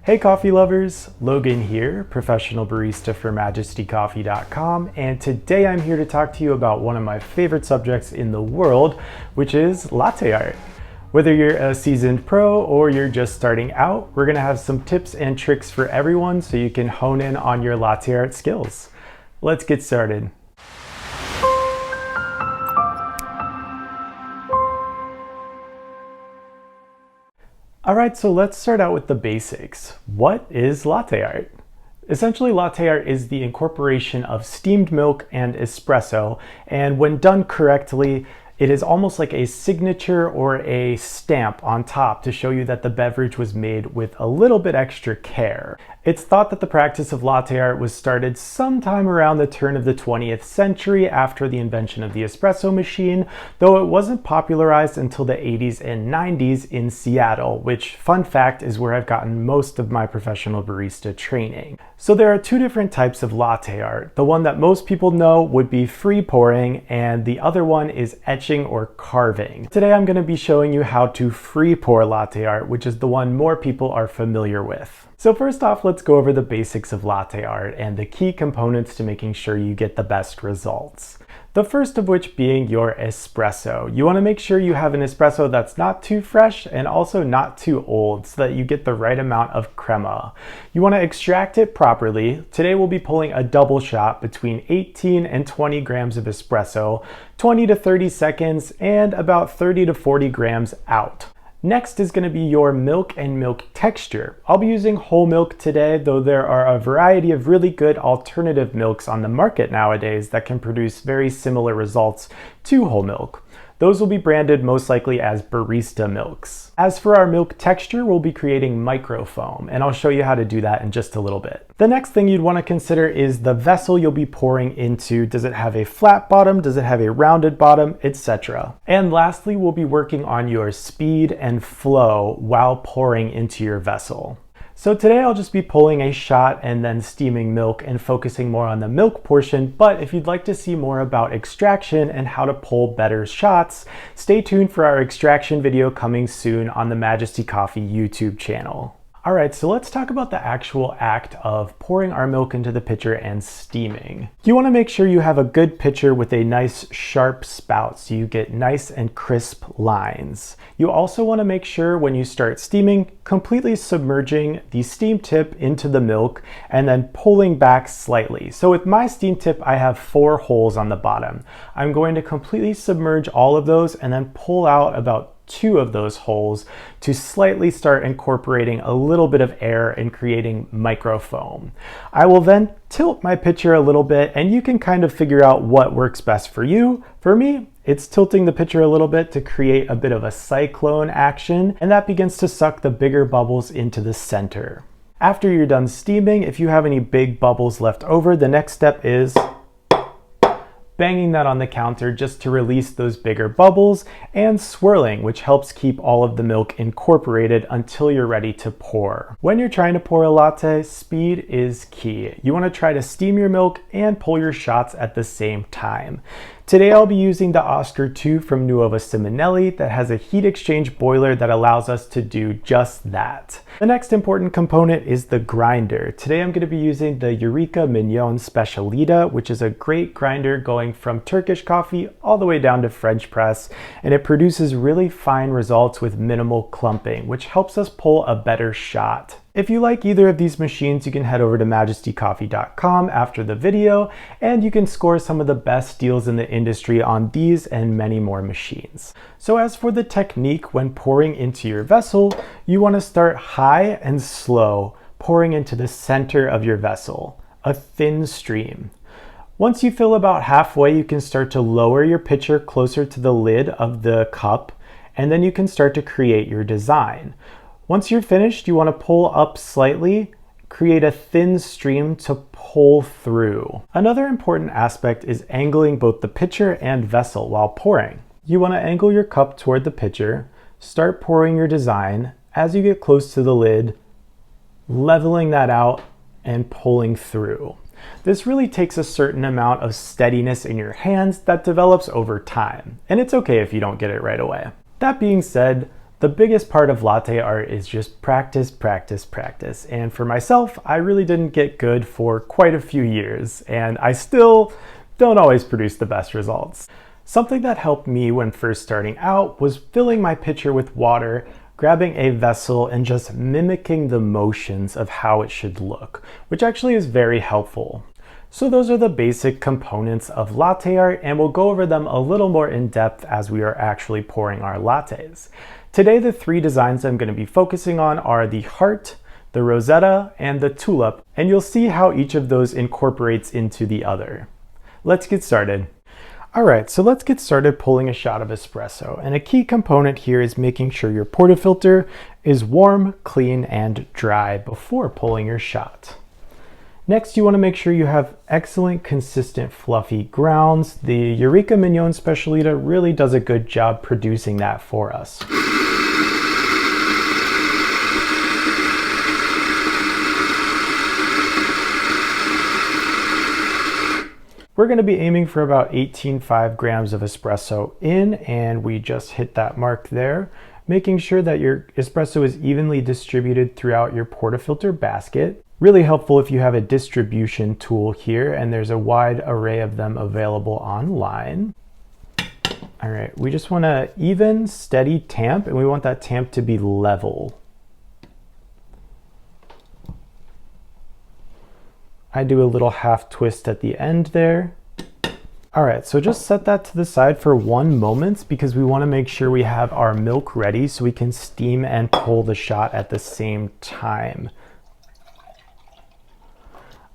Hey coffee lovers, Logan here, professional barista for MajestyCoffee.com, and today I'm here to talk to you about one of my favorite subjects in the world, which is latte art. Whether you're a seasoned pro or you're just starting out, we're gonna have some tips and tricks for everyone so you can hone in on your latte art skills. Let's get started. Alright, so let's start out with the basics. What is latte art? Essentially, latte art is the incorporation of steamed milk and espresso, and when done correctly, it is almost like a signature or a stamp on top to show you that the beverage was made with a little bit extra care. It's thought that the practice of latte art was started sometime around the turn of the 20th century after the invention of the espresso machine, though it wasn't popularized until the 80s and 90s in Seattle, which, fun fact, is where I've gotten most of my professional barista training. So there are two different types of latte art. The one that most people know would be free pouring, and the other one is etching or carving. Today I'm going to be showing you how to free pour latte art, which is the one more people are familiar with. So first off, let's go over the basics of latte art and the key components to making sure you get the best results. The first of which being your espresso. You want to make sure you have an espresso that's not too fresh and also not too old so that you get the right amount of crema. You want to extract it properly. Today we'll be pulling a double shot between 18 and 20 grams of espresso, 20 to 30 seconds, and about 30 to 40 grams out. Next is going to be your milk and milk texture. I'll be using whole milk today, though there are a variety of really good alternative milks on the market nowadays that can produce very similar results to whole milk. Those will be branded most likely as barista milks. As for our milk texture, we'll be creating microfoam, and I'll show you how to do that in just a little bit. The next thing you'd want to consider is the vessel you'll be pouring into. Does it have a flat bottom? Does it have a rounded bottom? Etc. And lastly, we'll be working on your speed and flow while pouring into your vessel. So today I'll just be pulling a shot and then steaming milk and focusing more on the milk portion, but if you'd like to see more about extraction and how to pull better shots, stay tuned for our extraction video coming soon on the Majesty Coffee YouTube channel. Alright, so let's talk about the actual act of pouring our milk into the pitcher and steaming. You want to make sure you have a good pitcher with a nice sharp spout so you get nice and crisp lines. You also want to make sure when you start steaming, completely submerging the steam tip into the milk and then pulling back slightly. So with my steam tip, I have 4 holes on the bottom. I'm going to completely submerge all of those and then pull out about 2 of those holes to slightly start incorporating a little bit of air and creating microfoam. I will then tilt my pitcher a little bit and you can kind of figure out what works best for you. For me, it's tilting the pitcher a little bit to create a bit of a cyclone action, and that begins to suck the bigger bubbles into the center. After you're done steaming, if you have any big bubbles left over, the next step is banging that on the counter just to release those bigger bubbles, and swirling, which helps keep all of the milk incorporated until you're ready to pour. When you're trying to pour a latte, speed is key. You want to try to steam your milk and pull your shots at the same time. Today I'll be using the Oscar II from Nuova Simonelli that has a heat exchange boiler that allows us to do just that. The next important component is the grinder. Today I'm going to be using the Eureka Mignon Specialita, which is a great grinder going from Turkish coffee all the way down to French press, and it produces really fine results with minimal clumping, which helps us pull a better shot. If you like either of these machines, you can head over to MajestyCoffee.com after the video, and you can score some of the best deals in the industry on these and many more machines. So as for the technique when pouring into your vessel, you want to start high and slow, pouring into the center of your vessel, a thin stream. Once you fill about halfway, you can start to lower your pitcher closer to the lid of the cup, and then you can start to create your design. Once you're finished, you want to pull up slightly, create a thin stream to pull through. Another important aspect is angling both the pitcher and vessel while pouring. You want to angle your cup toward the pitcher, start pouring your design. As you get close to the lid, leveling that out and pulling through. This really takes a certain amount of steadiness in your hands that develops over time, and it's okay if you don't get it right away. That being said, The biggest part of latte art is just practice, practice, practice. And for myself, I really didn't get good for quite a few years, and I still don't always produce the best results. Something that helped me when first starting out was filling my pitcher with water, grabbing a vessel, and just mimicking the motions of how it should look, which actually is very helpful. So those are the basic components of latte art, and we'll go over them a little more in depth as we are actually pouring our lattes. Today, the three designs I'm going to be focusing on are the heart, the Rosetta, and the tulip, and you'll see how each of those incorporates into the other. Let's get started. All right, so let's get started pulling a shot of espresso. And a key component here is making sure your portafilter is warm, clean, and dry before pulling your shot. Next, you want to make sure you have excellent, consistent, fluffy grounds. The Eureka Mignon Specialita really does a good job producing that for us. We're going to be aiming for about 18.5 grams of espresso in, and we just hit that mark there, making sure that your espresso is evenly distributed throughout your portafilter basket. Really helpful if you have a distribution tool here, and there's a wide array of them available online. All right, we just want a even, steady tamp, and we want that tamp to be level. I do a little half twist at the end there. All right, so just set that to the side for 1 moment because we want to make sure we have our milk ready so we can steam and pull the shot at the same time.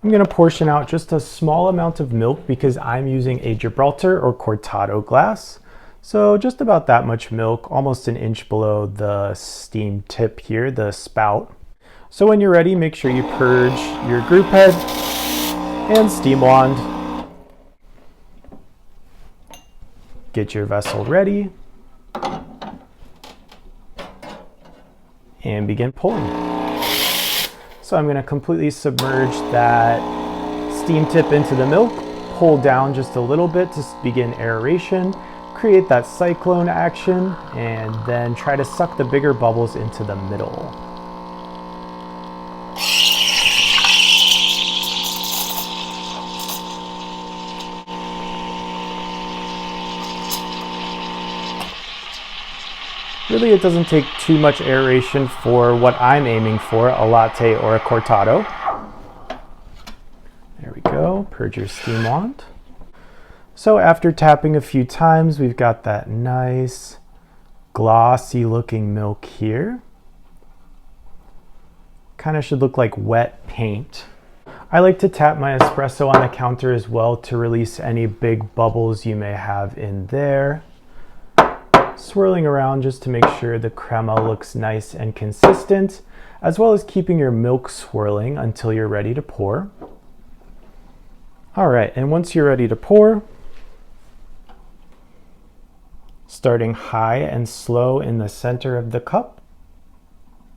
I'm going to portion out just a small amount of milk because I'm using a Gibraltar or Cortado glass. So just about that much milk, almost an inch below the steam tip here, the spout. So when you're ready, make sure you purge your group head and steam wand. Get your vessel ready and begin pulling. So I'm going to completely submerge that steam tip into the milk, pull down just a little bit to begin aeration, create that cyclone action, and then try to suck the bigger bubbles into the middle. Really, it doesn't take too much aeration for what I'm aiming for, a latte or a cortado. There we go, purge your steam wand. So after tapping a few times, we've got that nice glossy looking milk here. Kind of should look like wet paint. I like to tap my espresso on the counter as well to release any big bubbles you may have in there. Swirling around just to make sure the crema looks nice and consistent, as well as keeping your milk swirling until you're ready to pour. All right, and once you're ready to pour, starting high and slow in the center of the cup,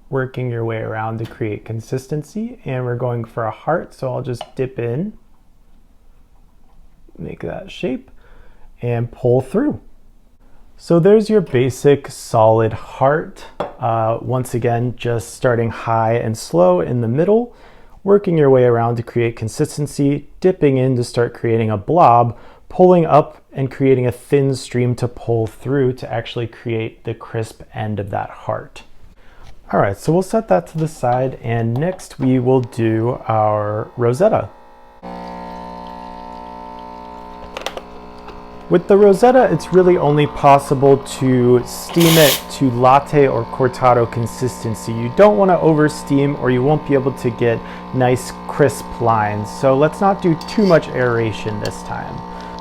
working your way around to create consistency, and we're going for a heart, so I'll just dip in, make that shape, and pull through. So there's your basic solid heart. Once again, just starting high and slow in the middle, working your way around to create consistency, dipping in to start creating a blob, pulling up and creating a thin stream to pull through to actually create the crisp end of that heart. All right, so we'll set that to the side, and next we will do our Rosetta. With the Rosetta, it's really only possible to steam it to latte or cortado consistency. You don't want to over steam or you won't be able to get nice crisp lines. So let's not do too much aeration this time.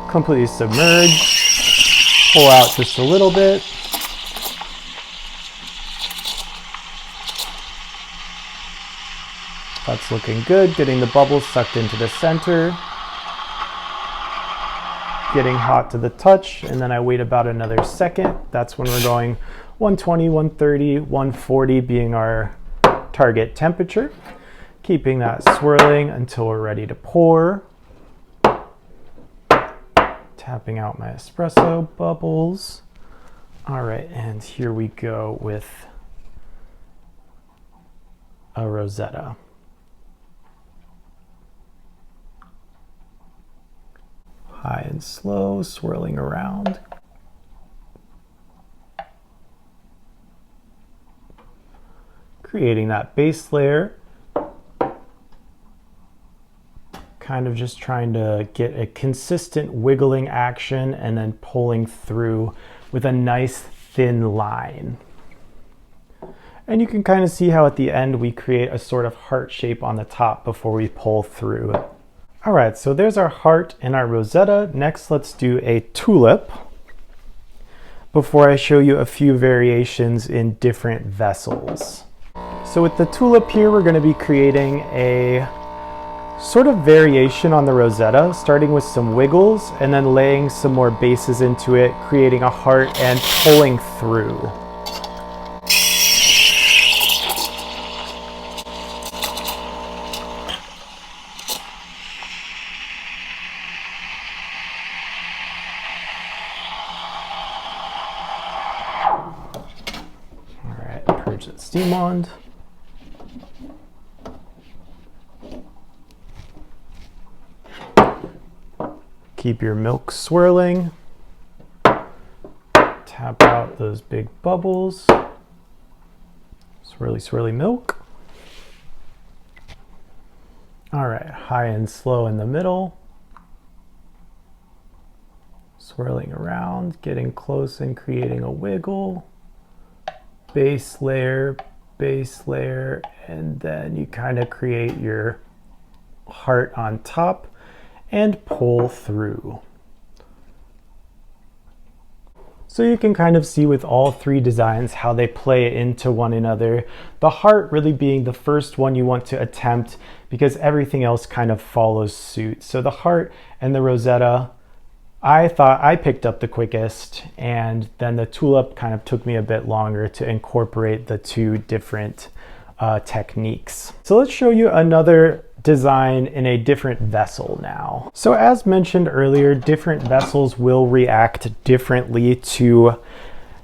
Completely submerge, pull out just a little bit. That's looking good, getting the bubbles sucked into the center. Getting hot to the touch, and then I wait about another second. That's when we're going 120, 130, 140 being our target temperature. Keeping that swirling until we're ready to pour. Tapping out my espresso bubbles. All right, and here we go with a Rosetta. High and slow, swirling around. Creating that base layer. Kind of just trying to get a consistent wiggling action and then pulling through with a nice thin line. And you can kind of see how at the end we create a sort of heart shape on the top before we pull through. All right, so there's our heart and our Rosetta. Next, let's do a tulip before I show you a few variations in different vessels. So with the tulip here, we're going to be creating a sort of variation on the Rosetta, starting with some wiggles and then laying some more bases into it, creating a heart and pulling through. All right, purge the steam wand. Keep your milk swirling. Tap out those big bubbles. Swirly, swirly milk. All right, high and slow in the middle. Swirling around, getting close and creating a wiggle. Base layer, and then you kind of create your heart on top and pull through. So you can kind of see with all three designs how they play into one another. The heart really being the first one you want to attempt because everything else kind of follows suit. So the heart and the Rosetta, I thought I picked up the quickest, and then the tulip kind of took me a bit longer to incorporate the two different techniques. So let's show you another design in a different vessel now. So as mentioned earlier, different vessels will react differently to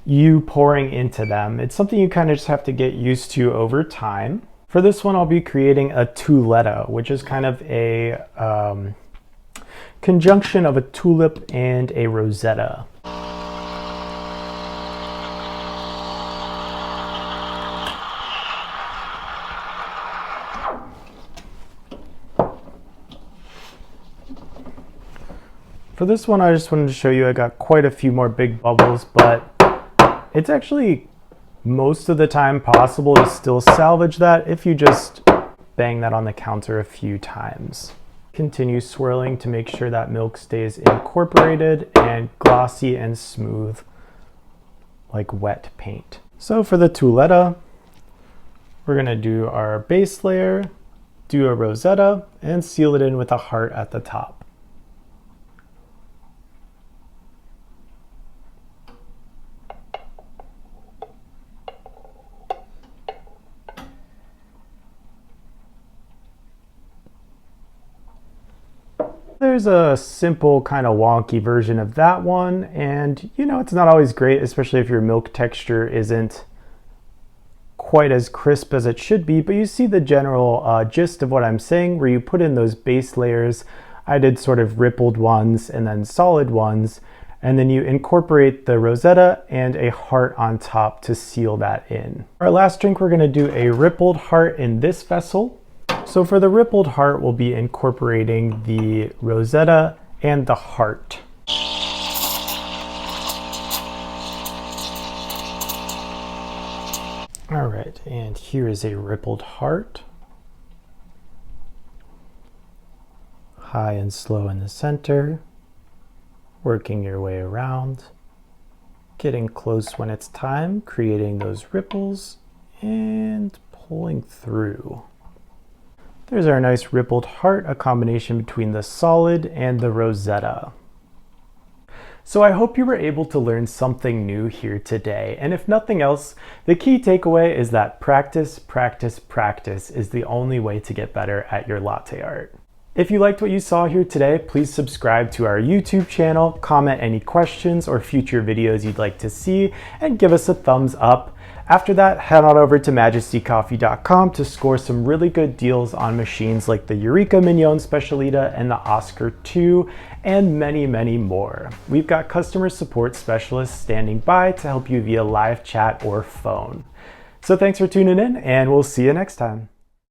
you pouring into them. It's something you kind of just have to get used to over time. For this one, I'll be creating a tuletta, which is kind of a conjunction of a tulip and a Rosetta. For this one, I just wanted to show you I got quite a few more big bubbles, but it's actually most of the time possible to still salvage that if you just bang that on the counter a few times. Continue swirling to make sure that milk stays incorporated and glossy and smooth like wet paint. So for the tuletta, we're gonna do our base layer, do a Rosetta, and seal it in with a heart at the top. There's a simple kind of wonky version of that one, and you know, it's not always great, especially if your milk texture isn't quite as crisp as it should be, but you see the general gist of what I'm saying, where you put in those base layers. I did sort of rippled ones and then solid ones, and then you incorporate the Rosetta and a heart on top to seal that in. Our last drink, we're gonna do a rippled heart in this vessel. So for the rippled heart, we'll be incorporating the Rosetta and the heart. All right, and here is a rippled heart. High and slow in the center, working your way around, getting close when it's time, creating those ripples and pulling through. There's our nice rippled heart, a combination between the solid and the Rosetta. So I hope you were able to learn something new here today. And if nothing else, the key takeaway is that practice, practice, practice is the only way to get better at your latte art. If you liked what you saw here today, please subscribe to our YouTube channel, comment any questions or future videos you'd like to see, and give us a thumbs up. After that, head on over to majestycoffee.com to score some really good deals on machines like the Eureka Mignon Specialita and the Oscar II, and many, many more. We've got customer support specialists standing by to help you via live chat or phone. So thanks for tuning in, and we'll see you next time.